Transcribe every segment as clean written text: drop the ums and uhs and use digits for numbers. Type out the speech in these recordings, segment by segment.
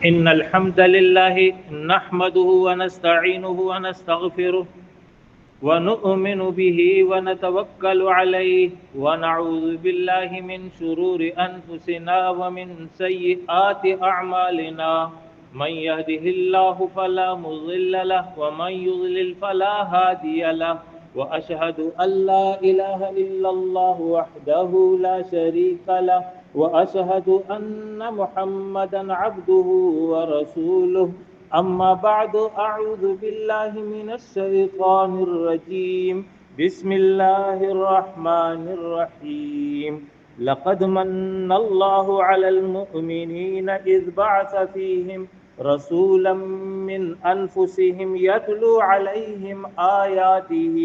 إن الحمد لله نحمده ونستعينه ونستغفره ونؤمن به ونتوكل عليه ونعوذ بالله من شرور أنفسنا ومن سيئات أعمالنا من يهده الله فلا مضل له ومن يضلل فلا هادي له وأشهد أن لا إله إلا الله وحده لا شريك له وأشهد أن محمدا عبده ورسوله أما بعد أعوذ بالله من الشيطان الرجيم بسم الله الرحمن الرحيم لقد من الله على المؤمنين إذ بعث فيهم رسولا من أنفسهم يتلو عليهم آياته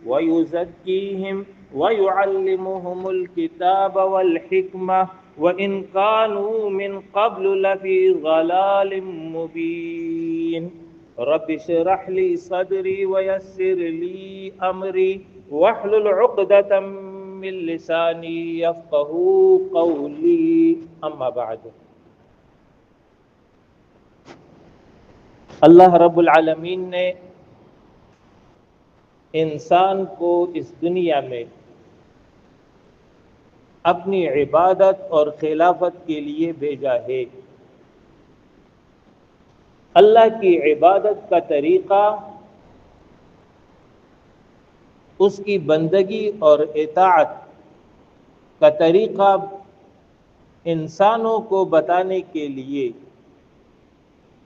ويزكيهم ويعلمهم الكتاب والحكمة وإن كانوا من قبل لفي ضلال مبين رب اشرح لي صدري ويسر لي أمري واحلل عقدة من لساني يفقهوا قولي أما بعد اللہ رب العالمین نے انسان کو اس دنیا میں اپنی عبادت اور خلافت کے لیے بھیجا ہے۔ اللہ کی عبادت کا طریقہ اس کی بندگی اور اطاعت کا طریقہ انسانوں کو بتانے کے لیے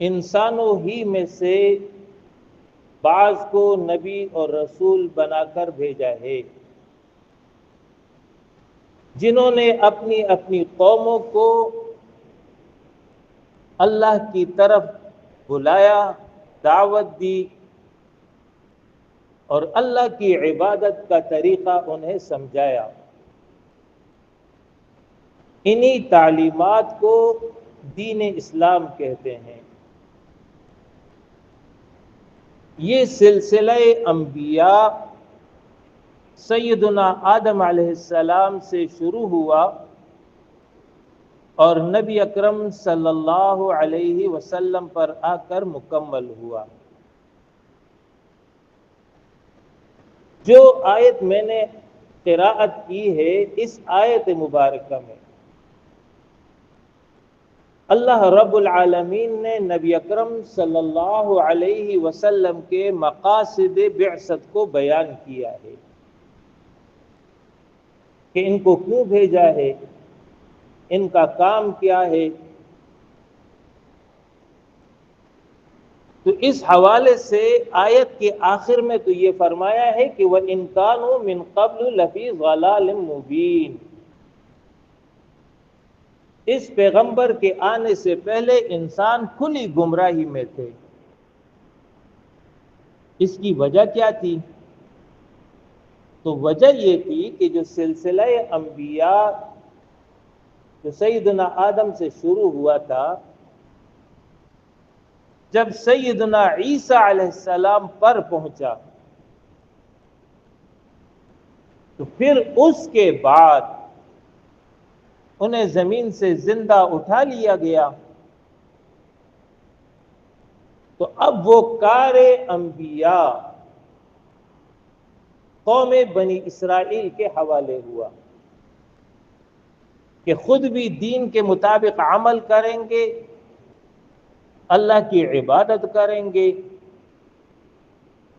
انسانوں ہی میں سے بعض کو نبی اور رسول بنا کر بھیجا ہے، جنہوں نے اپنی اپنی قوموں کو اللہ کی طرف بلایا، دعوت دی اور اللہ کی عبادت کا طریقہ انہیں سمجھایا۔ انہی تعلیمات کو دین اسلام کہتے ہیں۔ یہ سلسلہ انبیاء سیدنا آدم علیہ السلام سے شروع ہوا اور نبی اکرم صلی اللہ علیہ وسلم پر آ کر مکمل ہوا۔ جو آیت میں نے قراءت کی ہے، اس آیت مبارکہ میں اللہ رب العالمین نے نبی اکرم صلی اللہ علیہ وسلم کے مقاصد بعثت کو بیان کیا ہے کہ ان کو کیوں بھیجا ہے، ان کا کام کیا ہے۔ تو اس حوالے سے آیت کے آخر میں تو یہ فرمایا ہے کہ وَإِن كَانُوا مِن قَبْلُ لَفِي ضَلَالٍ مُبِينٍ، اس پیغمبر کے آنے سے پہلے انسان کھلی گمراہی میں تھے۔ اس کی وجہ کیا تھی؟ تو وجہ یہ تھی کہ جو سلسلہ انبیاء جو سیدنا آدم سے شروع ہوا تھا، جب سیدنا عیسیٰ علیہ السلام پر پہنچا تو پھر اس کے بعد انہیں زمین سے زندہ اٹھا لیا گیا، تو اب وہ کار انبیاء قوم بنی اسرائیل کے حوالے ہوا کہ خود بھی دین کے مطابق عمل کریں گے، اللہ کی عبادت کریں گے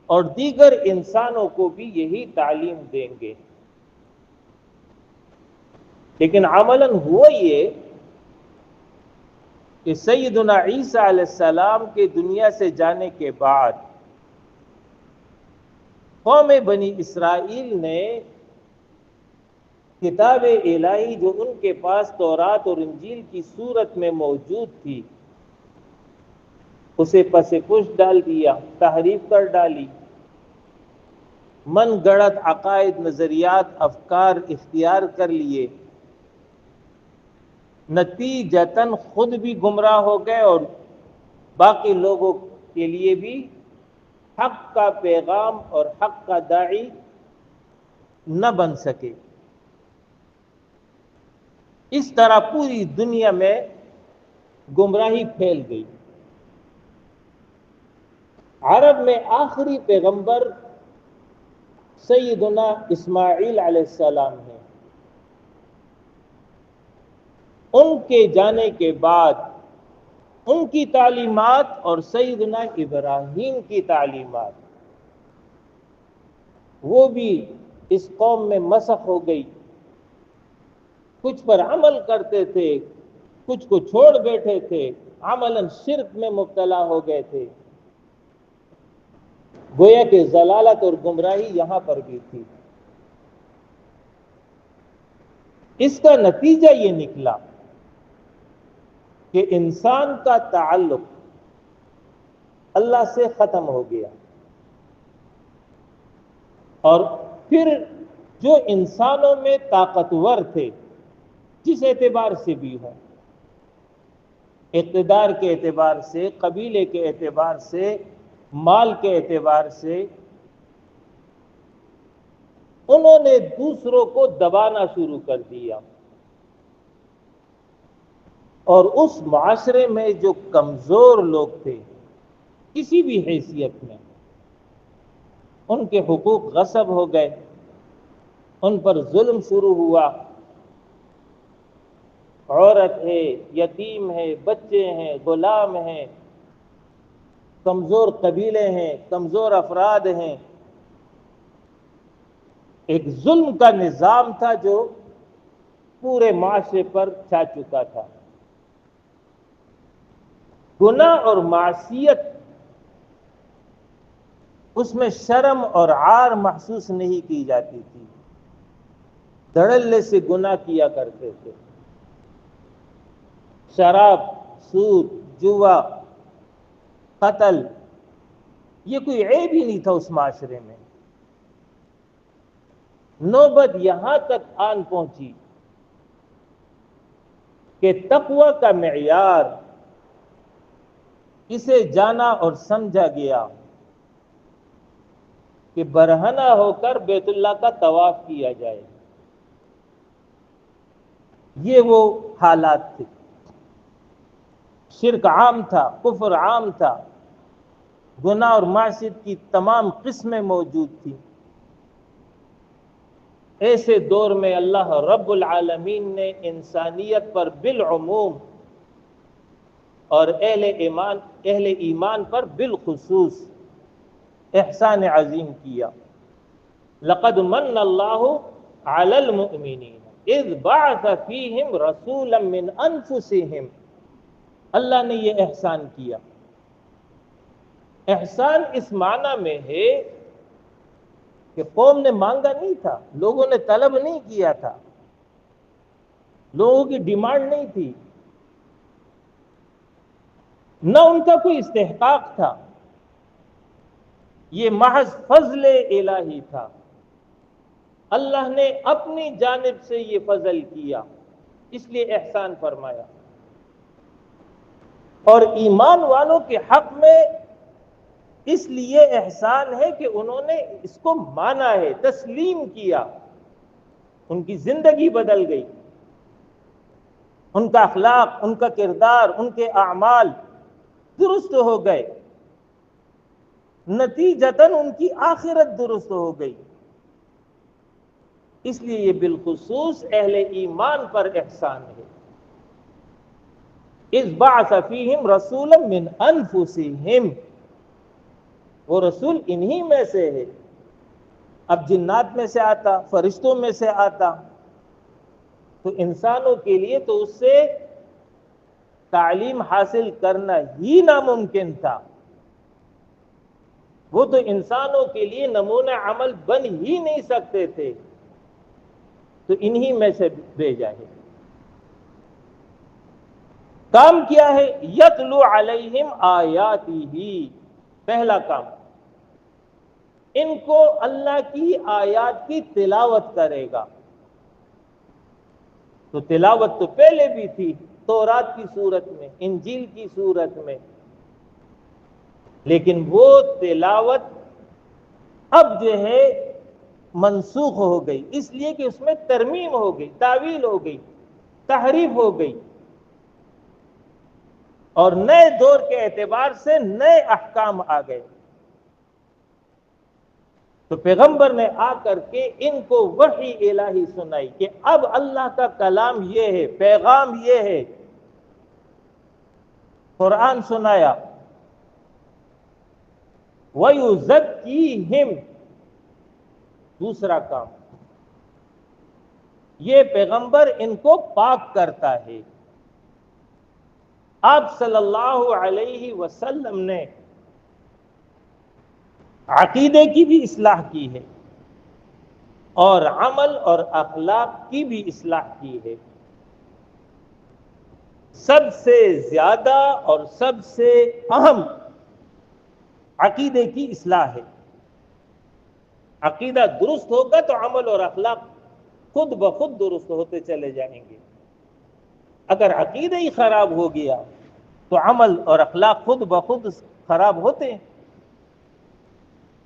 اور دیگر انسانوں کو بھی یہی تعلیم دیں گے۔ لیکن عملاً ہوا یہ کہ سیدنا عیسیٰ علیہ السلام کے دنیا سے جانے کے بعد قوم بنی اسرائیل نے کتاب الہی جو ان کے پاس تورات اور انجیل کی صورت میں موجود تھی، اسے پس پش ڈال دیا، تحریف کر ڈالی، من گڑت عقائد، نظریات، افکار اختیار کر لیے، نتیجتاً خود بھی گمراہ ہو گئے اور باقی لوگوں کے لیے بھی حق کا پیغام اور حق کا داعی نہ بن سکے۔ اس طرح پوری دنیا میں گمراہی پھیل گئی۔ عرب میں آخری پیغمبر سیدنا اسماعیل علیہ السلام ہیں۔ ان کے جانے کے بعد ان کی تعلیمات اور سیدنا ابراہیم کی تعلیمات وہ بھی اس قوم میں مسخ ہو گئی۔ کچھ پر عمل کرتے تھے، کچھ کو چھوڑ بیٹھے تھے، عملاً شرک میں مبتلا ہو گئے تھے۔ گویا کہ ضلالت اور گمراہی یہاں پر بھی تھی۔ اس کا نتیجہ یہ نکلا کہ انسان کا تعلق اللہ سے ختم ہو گیا، اور پھر جو انسانوں میں طاقتور تھے، جس اعتبار سے بھی ہوں، اقتدار کے اعتبار سے، قبیلے کے اعتبار سے، مال کے اعتبار سے، انہوں نے دوسروں کو دبانا شروع کر دیا، اور اس معاشرے میں جو کمزور لوگ تھے کسی بھی حیثیت میں، ان کے حقوق غصب ہو گئے، ان پر ظلم شروع ہوا۔ عورت ہے، یتیم ہے، بچے ہیں، غلام ہیں، کمزور قبیلے ہیں، کمزور افراد ہیں۔ ایک ظلم کا نظام تھا جو پورے معاشرے پر چھا چکا تھا۔ گناہ اور معصیت، اس میں شرم اور عار محسوس نہیں کی جاتی تھی، دھڑلے سے گناہ کیا کرتے تھے۔ شراب، سود، جوا، قتل، یہ کوئی عیب ہی نہیں تھا اس معاشرے میں۔ نوبت یہاں تک آن پہنچی کہ تقوی کا معیار اسے جانا اور سمجھا گیا کہ برہنہ ہو کر بیت اللہ کا طواف کیا جائے۔ یہ وہ حالات تھے۔ شرک عام تھا، کفر عام تھا، گناہ اور معصیت کی تمام قسمیں موجود تھیں۔ ایسے دور میں اللہ رب العالمین نے انسانیت پر بالعموم اور اہل ایمان پر بالخصوص احسان عظیم کیا۔ لقد من اللہ علی المؤمنین اذ بعث فیہم رسولا من انفسہم، اللہ نے یہ احسان کیا۔ احسان اس معنی میں ہے کہ قوم نے مانگا نہیں تھا، لوگوں نے طلب نہیں کیا تھا، لوگوں کی ڈیمانڈ نہیں تھی، نہ ان کا کوئی استحقاق تھا، یہ محض فضل الہی تھا۔ اللہ نے اپنی جانب سے یہ فضل کیا، اس لیے احسان فرمایا۔ اور ایمان والوں کے حق میں اس لیے احسان ہے کہ انہوں نے اس کو مانا ہے، تسلیم کیا، ان کی زندگی بدل گئی، ان کا اخلاق، ان کا کردار، ان کے اعمال درست ہو گئے، نتیجتاً ان کی آخرت درست ہو گئی۔ اس لیے یہ بالخصوص اہل ایمان پر احسان ہے۔ اذ بعث فیہم رسولا من انفسہم، وہ رسول انہی میں سے ہے۔ اب جنات میں سے آتا، فرشتوں میں سے آتا تو انسانوں کے لیے تو اس سے تعلیم حاصل کرنا ہی ناممکن تھا، وہ تو انسانوں کے لیے نمونہ عمل بن ہی نہیں سکتے تھے، تو انہی میں سے بھیجا ہے۔ کام کیا ہے؟ یتلو علیہم آیاتہ، پہلا کام ان کو اللہ کی آیات کی تلاوت کرے گا۔ تو تلاوت تو پہلے بھی تھی، تورات کی صورت میں، انجیل کی صورت میں، لیکن وہ تلاوت اب جو ہے منسوخ ہو گئی، اس لیے کہ اس میں ترمیم ہو گئی، تعویل ہو گئی، تحریف ہو گئی۔ اور نئے دور کے اعتبار سے نئے احکام آ گئے. تو پیغمبر نے آ کر کے ان کو وحی الہی سنائی کہ اب اللہ کا کلام یہ ہے، پیغام یہ ہے. قرآن سنایا. وَيُزَكِّيهِمْ، دوسرا کام یہ پیغمبر ان کو پاک کرتا ہے. آپ صلی اللہ علیہ وسلم نے عقیدے کی بھی اصلاح کی ہے اور عمل اور اخلاق کی بھی اصلاح کی ہے. سب سے زیادہ اور سب سے اہم عقیدے کی اصلاح ہے. عقیدہ درست ہوگا تو عمل اور اخلاق خود بخود درست ہوتے چلے جائیں گے. اگر عقیدہ ہی خراب ہو گیا تو عمل اور اخلاق خود بخود خراب ہوتے ہیں.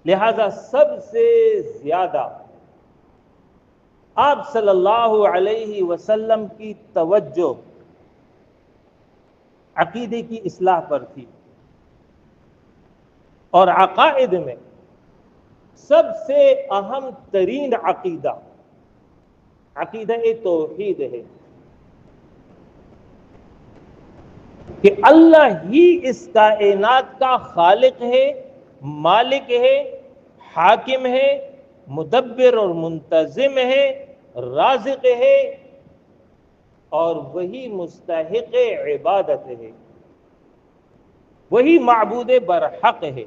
لہذا سب سے زیادہ آپ صلی اللہ علیہ وسلم کی توجہ عقیدے کی اصلاح پر تھی. اور عقائد میں سب سے اہم ترین عقیدہ توحید ہے کہ اللہ ہی اس کائنات کا خالق ہے، مالک ہے، حاکم ہے، مدبر اور منتظم ہے، رازق ہے، اور وہی مستحق عبادت ہے، وہی معبود برحق ہے.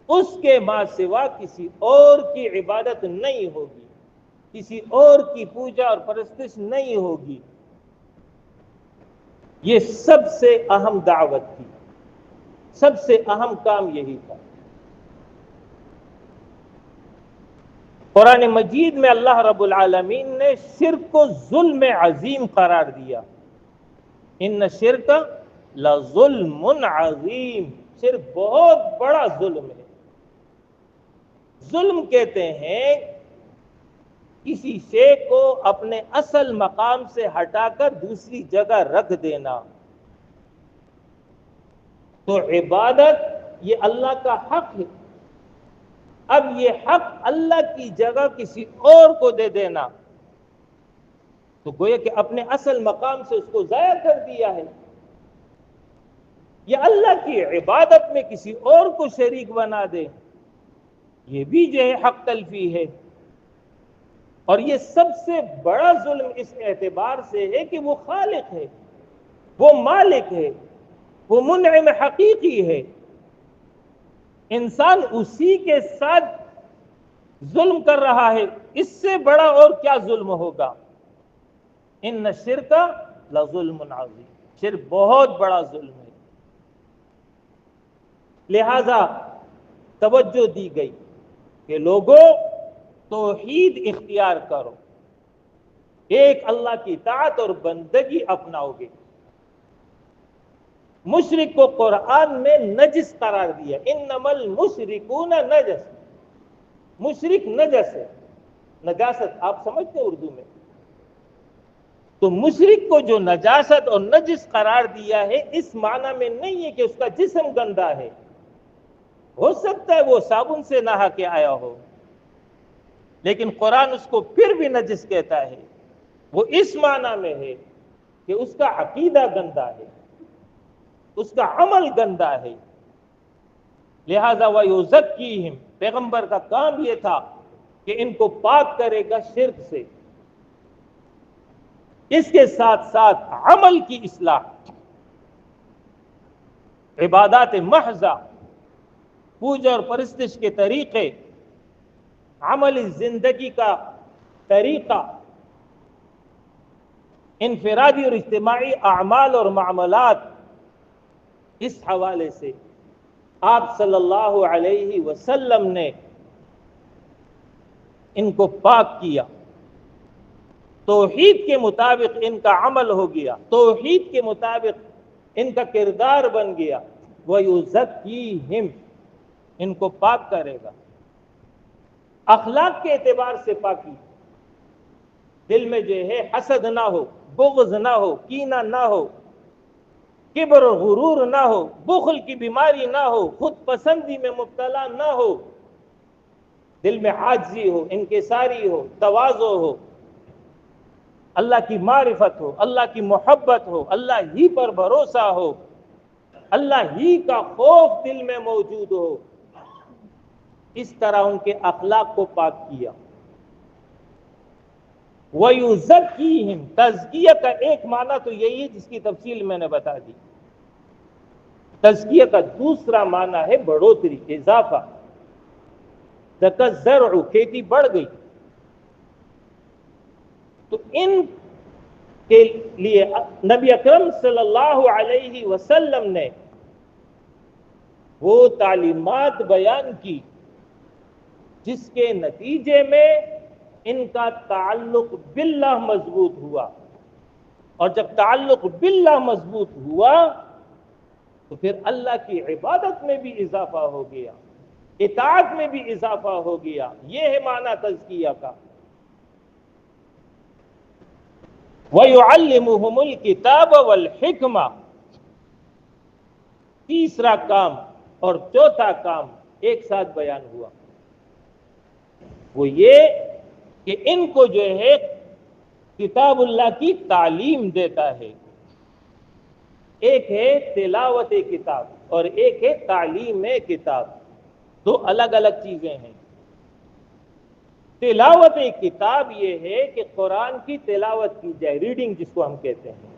اس کے ماں سوا کسی اور کی عبادت نہیں ہوگی، کسی اور کی پوجا اور پرستش نہیں ہوگی. یہ سب سے اہم دعوت تھی، سب سے اہم کام یہی تھا. قرآن مجید میں اللہ رب العالمین نے شرک کو ظلم عظیم قرار دیا. ان الشرک لظلم عظیم، شرک بہت بڑا ظلم ہے. ظلم کہتے ہیں کسی شے کو اپنے اصل مقام سے ہٹا کر دوسری جگہ رکھ دینا. تو عبادت یہ اللہ کا حق ہے، اب یہ حق اللہ کی جگہ کسی اور کو دے دینا تو گویا کہ اپنے اصل مقام سے اس کو ضائع کر دیا ہے. یا اللہ کی عبادت میں کسی اور کو شریک بنا دے، یہ بھی جو ہے حق تلفی ہے. اور یہ سب سے بڑا ظلم اس اعتبار سے ہے کہ وہ خالق ہے، وہ مالک ہے، وہ منعم حقیقی ہے. انسان اسی کے ساتھ ظلم کر رہا ہے، اس سے بڑا اور کیا ظلم ہوگا. ان الشرک لظلم عظیم، شرک بہت بڑا ظلم ہے. لہذا توجہ دی گئی کہ لوگوں توحید اختیار کرو، ایک اللہ کی اطاعت اور بندگی اپناؤ گے. مشرک کو قرآن میں نجس قرار دیا. انما المشرکون نجس، مشرک نجس ہے. نجاست آپ سمجھتے ہیں اردو میں؟ تو مشرک کو جو نجاست اور نجس قرار دیا ہے اس معنی میں نہیں ہے کہ اس کا جسم گندا ہے. ہو سکتا ہے وہ صابن سے نہا کے آیا ہو، لیکن قرآن اس کو پھر بھی نجس کہتا ہے. وہ اس معنی میں ہے کہ اس کا عقیدہ گندا ہے، اس کا عمل گندا ہے. لہذا وَيُزَكِّيهِمْ، پیغمبر کا کام یہ تھا کہ ان کو پاک کرے گا شرک سے. اس کے ساتھ ساتھ عمل کی اصلاح، عبادات محضہ، پوجا اور پرستش کے طریقے، عملی زندگی کا طریقہ، انفرادی اور اجتماعی اعمال اور معاملات، اس حوالے سے آپ صلی اللہ علیہ وسلم نے ان کو پاک کیا. توحید کے مطابق ان کا عمل ہو گیا، توحید کے مطابق ان کا کردار بن گیا. وَيُزَكِّيهِمْ، ان کو پاک کرے گا. اخلاق کے اعتبار سے پاکی، دل میں جو ہے حسد نہ ہو، بغض نہ ہو، کینہ نہ ہو، کبر اور غرور نہ ہو، بخل کی بیماری نہ ہو، خود پسندی میں مبتلا نہ ہو، دل میں عاجزی ہو، انکساری ہو، تواضع ہو، اللہ کی معرفت ہو، اللہ کی محبت ہو، اللہ ہی پر بھروسہ ہو، اللہ ہی کا خوف دل میں موجود ہو. اس طرح ان کے اخلاق کو پاک کیا. وَيُزَكِّيهِمْ، تزکیہ کا ایک معنی تو یہی ہے جس کی تفصیل میں نے بتا دی. تزکیہ کا دوسرا معنی ہے بڑھوتری، اضافہ. زکا زرع، کھیتی بڑھ گئی. تو ان کے لیے نبی اکرم صلی اللہ علیہ وسلم نے وہ تعلیمات بیان کی جس کے نتیجے میں ان کا تعلق باللہ مضبوط ہوا. اور جب تعلق باللہ مضبوط ہوا تو پھر اللہ کی عبادت میں بھی اضافہ ہو گیا، اطاعت میں بھی اضافہ ہو گیا. یہ ہے معنی تزکیہ کا. وَيُعَلِّمُهُمُ الْكِتَابَ وَالْحِكْمَةَ، تیسرا کام اور چوتھا کام ایک ساتھ بیان ہوا. وہ یہ کہ ان کو جو ہے کتاب اللہ کی تعلیم دیتا ہے. ایک ہے تلاوت کتاب اور ایک ہے تعلیم کتاب، دو الگ الگ چیزیں ہیں. تلاوت کتاب یہ ہے کہ قرآن کی تلاوت کی جائے، ریڈنگ جس کو ہم کہتے ہیں.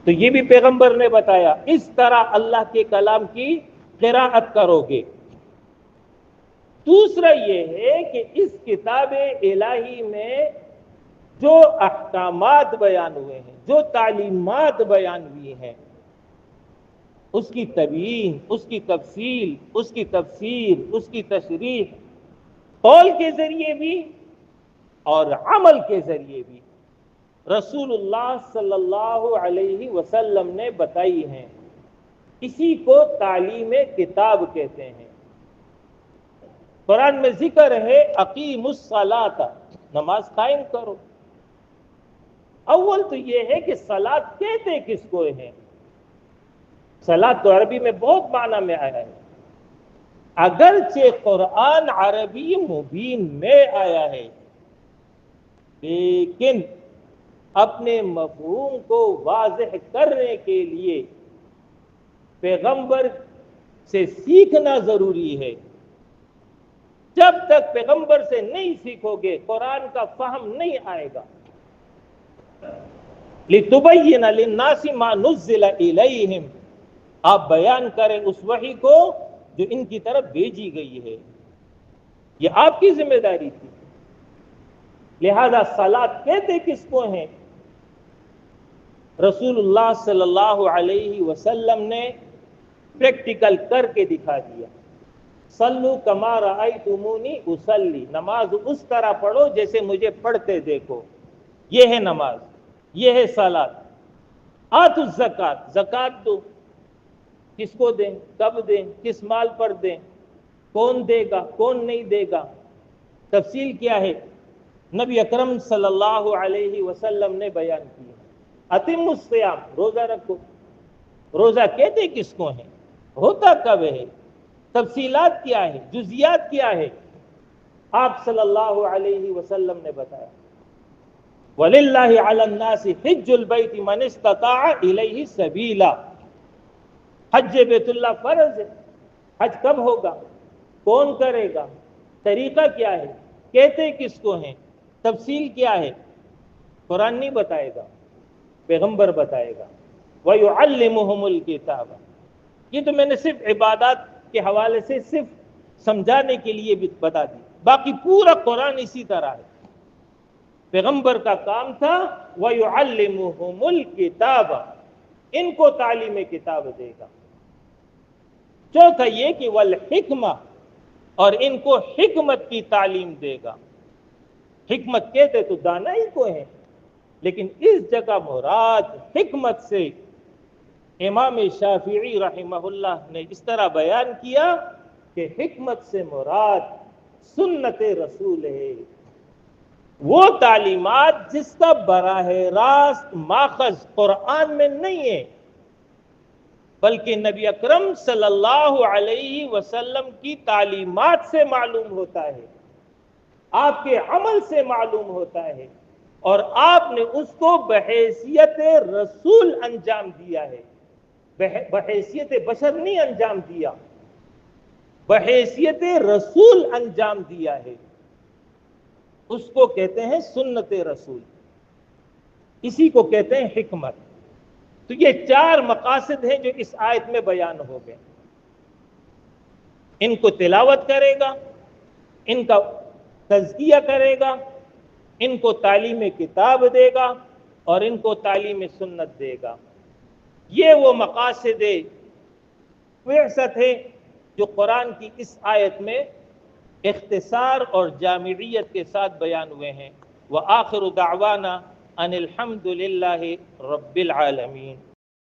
تو یہ بھی پیغمبر نے بتایا اس طرح اللہ کے کلام کی قراءت کرو گے. دوسرا یہ ہے کہ اس کتاب الہی میں جو احکامات بیان ہوئے ہیں، جو تعلیمات بیان ہوئی ہیں، اس کی تبیین، اس کی تفصیل، اس کی تفسیر، اس کی تشریح قول کے ذریعے بھی اور عمل کے ذریعے بھی رسول اللہ صلی اللہ علیہ وسلم نے بتائی ہیں. اسی کو تعلیم کتاب کہتے ہیں. قرآن میں ذکر ہے اقیم الصلاۃ، نماز قائم کرو. اول تو یہ ہے کہ صلاۃ کہتے کس کو ہیں؟ صلاۃ تو عربی میں بہت معنی میں آیا ہے. اگرچہ قرآن عربی مبین میں آیا ہے لیکن اپنے مفہوم کو واضح کرنے کے لیے پیغمبر سے سیکھنا ضروری ہے. جب تک پیغمبر سے نہیں سیکھو گے قرآن کا فہم نہیں آئے گا. لِتُبَيِّنَ لِلنَّاسِ مَا نُزِّلَ إِلَيْهِمْ، آپ بیان کریں اس وحی کو جو ان کی طرف بھیجی گئی ہے. یہ آپ کی ذمہ داری تھی. لہذا صلاۃ کہتے کس کو ہیں؟ رسول اللہ صلی اللہ علیہ وسلم نے پریکٹیکل کر کے دکھا دیا. صلو کما رأیتمونی اصلی، نماز اس طرح پڑھو جیسے مجھے پڑھتے دیکھو. یہ ہے نماز، یہ ہے صلاۃ. آتوا الزکات، زکات دو. کس کو دیں، کب دیں، کس مال پر دیں، کون دے گا کون نہیں دے گا، تفصیل کیا ہے نبی اکرم صلی اللہ علیہ وسلم نے بیان کی. اتم الصیام، روزہ رکھو. روزہ کہتے کس کو ہیں، ہوتا کب ہے، تفصیلات کیا ہے، جزیات کیا ہے، آپ صلی اللہ علیہ وسلم نے بتایا. وَلِلَّهِ عَلَى النَّاسِ حِجُّ الْبَيْتِ مَنِ اسْتَطَاعَ إِلَيْهِ سَبِيلًا، حج بیت اللہ فرض ہے. حج کب ہوگا، کون کرے گا، طریقہ کیا ہے، کہتے کس کو ہیں، تفصیل کیا ہے، قرآن نہیں بتائے گا، پیغمبر بتائے گا. وَيُعَلِّمُهُمُ الْكِتَابَ، یہ تو میں نے صرف عبادات کے حوالے سے صرف سمجھانے کے لیے بھی بتا دی. باقی پورا قرآن اسی طرح ہے. پیغمبر کا کام تھا وَيُعَلِّمُهُمُ الْكِتَابَ، ان کو تعلیم کتاب دے گا. چوتھا یہ کہ والحکمہ، اور ان کو حکمت کی تعلیم دے گا. حکمت کہتے تو دانائی کو ہیں، لیکن اس جگہ مراد حکمت سے امام شافعی رحمہ اللہ نے اس طرح بیان کیا کہ حکمت سے مراد سنت رسول ہے. وہ تعلیمات جس کا براہ راست ماخذ قرآن میں نہیں ہے، بلکہ نبی اکرم صلی اللہ علیہ وسلم کی تعلیمات سے معلوم ہوتا ہے، آپ کے عمل سے معلوم ہوتا ہے، اور آپ نے اس کو بحیثیت رسول انجام دیا ہے، بحیثیت بشر نہیں انجام دیا، بحیثیت رسول انجام دیا ہے۔ اس کو کہتے ہیں سنت رسول، اسی کو کہتے ہیں حکمت۔ تو یہ چار مقاصد ہیں جو اس آیت میں بیان ہو گئے، ان کو تلاوت کرے گا، ان کا تزکیہ کرے گا، ان کو تعلیم کتاب دے گا، اور ان کو تعلیم سنت دے گا۔ یہ وہ مقاصد بعثت ہے جو قرآن کی اس آیت میں اختصار اور جامعیت کے ساتھ بیان ہوئے ہیں۔ وآخر دعوانا ان الحمد للہ رب العالمین۔